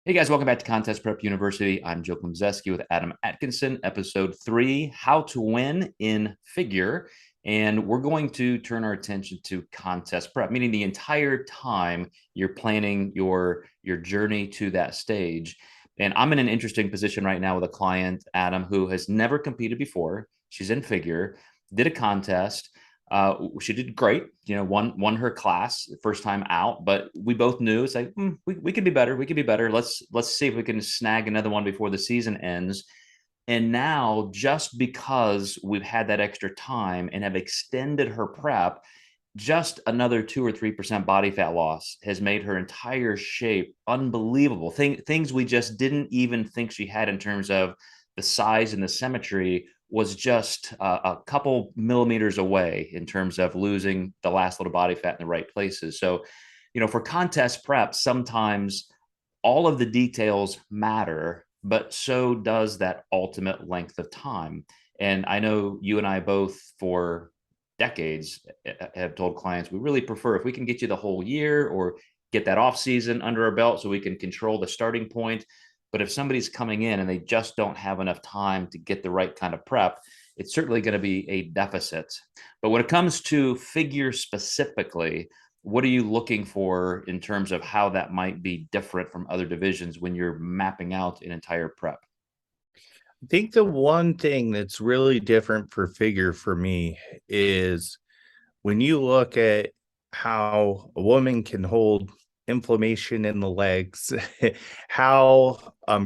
Hey guys, welcome back to Contest Prep University. I'm Joe Klemczewski with Adam Atkinson, episode 3, How to Win in Figure. And we're going to turn our attention to contest prep, meaning the entire time you're planning your journey to that stage. And I'm in an interesting position right now with a client, Adam, who has never competed before. She's in figure, did a contest. She did great, won her class first time out, but we both knew it's like we could be better. We could be better. Let's see if we can snag another one before the season ends. And now, just because we've had that extra time and have extended her prep, just another 2 or 3% body fat loss has made her entire shape unbelievable. Things we just didn't even think she had in terms of the size and the symmetry was just a couple millimeters away in terms of losing the last little body fat in the right places. So, for contest prep, sometimes all of the details matter, but so does that ultimate length of time. And I know you and I both, for decades, have told clients we really prefer if we can get you the whole year or get that off season under our belt so we can control the starting point. But if somebody's coming in and they just don't have enough time to get the right kind of prep, it's certainly going to be a deficit. But when it comes to figure specifically, what are you looking for in terms of how that might be different from other divisions when you're mapping out an entire prep? I think the one thing that's really different for figure for me is when you look at how a woman can hold inflammation in the legs, how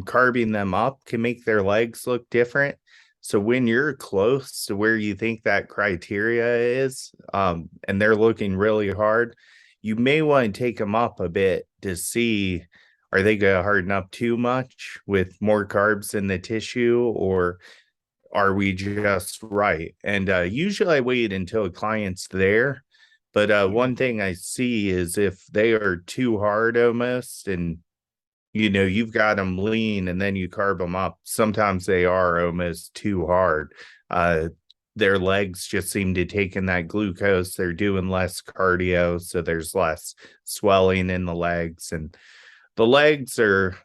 carving them up can make their legs look different. So when you're close to where you think that criteria is, and they're looking really hard, you may want to take them up a bit to see, are they going to harden up too much with more carbs in the tissue, or are we just right? And usually I wait until a client's there. But one thing I see is if they are too hard almost, and you've got them lean and then you carb them up, sometimes they are almost too hard. Their legs just seem to take in that glucose. They're doing less cardio, so there's less swelling in the legs. And the legs are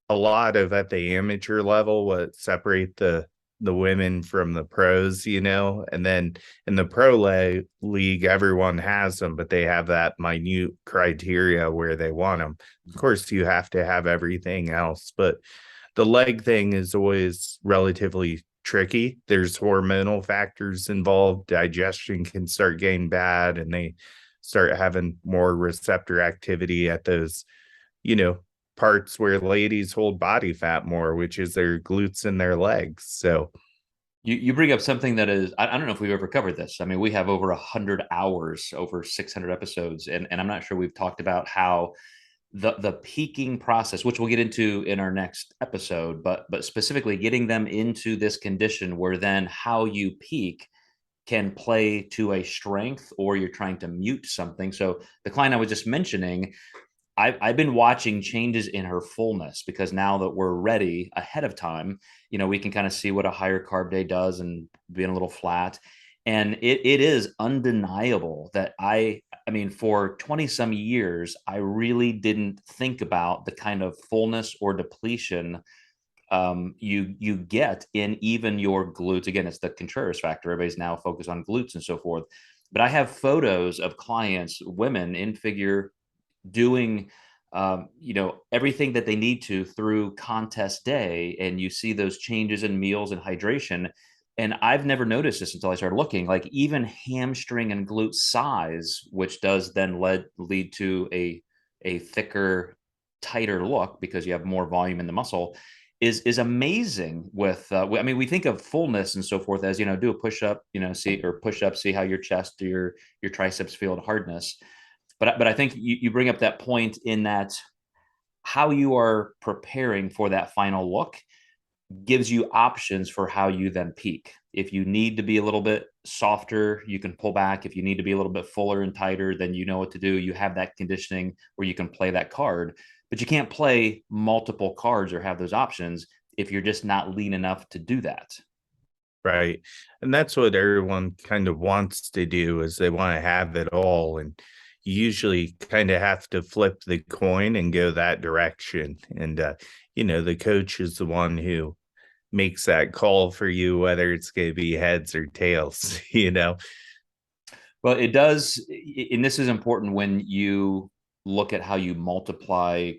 a lot of, at the amateur level, what separate the women from the pros, and then in the league, everyone has them, but they have that minute criteria where they want them. Of course, you have to have everything else, but the leg thing is always relatively tricky. There's hormonal factors involved. Digestion can start getting bad, and they start having more receptor activity at those, you know, parts where ladies hold body fat more, which is their glutes and their legs. So You bring up something that is, I don't know if we've ever covered this. I mean, we have over 100 hours, over 600 episodes, and I'm not sure we've talked about how the peaking process, which we'll get into in our next episode, but specifically getting them into this condition where then how you peak can play to a strength, or you're trying to mute something. So the client I was just mentioning, I've been watching changes in her fullness, because now that we're ready ahead of time, we can kind of see what a higher carb day does and being a little flat. And it is undeniable that I mean, for 20 some years, I really didn't think about the kind of fullness or depletion you get in even your glutes. Again, it's the Contreras factor. Everybody's now focused on glutes and so forth. But I have photos of clients, women in figure, doing everything that they need to through contest day, and you see those changes in meals and hydration. And I've never noticed this until I started looking, like even hamstring and glute size, which does then lead to a thicker, tighter look because you have more volume in the muscle, is amazing. With I mean, we think of fullness and so forth as, do a push-up, see, or push-up, see how your chest or your triceps feel at hardness. But I think you bring up that point, in that how you are preparing for that final look gives you options for how you then peak. If you need to be a little bit softer, you can pull back. If you need to be a little bit fuller and tighter, then you know what to do. You have that conditioning where you can play that card, but you can't play multiple cards or have those options if you're just not lean enough to do that. right. And that's what everyone kind of wants to do, is they want to have it all. And you usually kind of have to flip the coin and go that direction. And, the coach is the one who makes that call for you, whether it's going to be heads or tails, Well, it does. And this is important when you look at how you multiply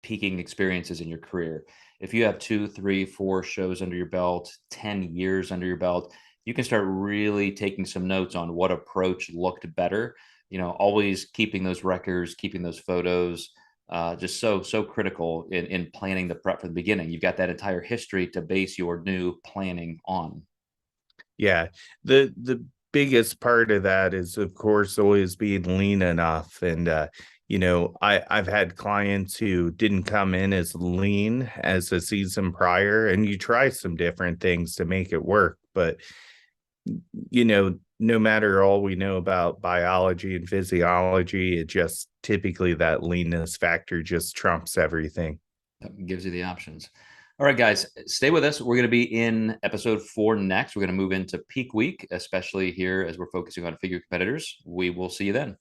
peaking experiences in your career. If you have 2, 3, 4 shows under your belt, 10 years under your belt, you can start really taking some notes on what approach looked better. Always keeping those records, keeping those photos, just so critical in planning the prep from the beginning. You've got that entire history to base your new planning on. Yeah. The biggest part of that is, of course, always being lean enough. And I've had clients who didn't come in as lean as the season prior, and you try some different things to make it work. But no matter all we know about biology and physiology, it just typically that leanness factor just trumps everything. That gives you the options. All right, guys, stay with us. We're going to be in episode 4 next. We're going to move into peak week, especially here as we're focusing on figure competitors. We will see you then.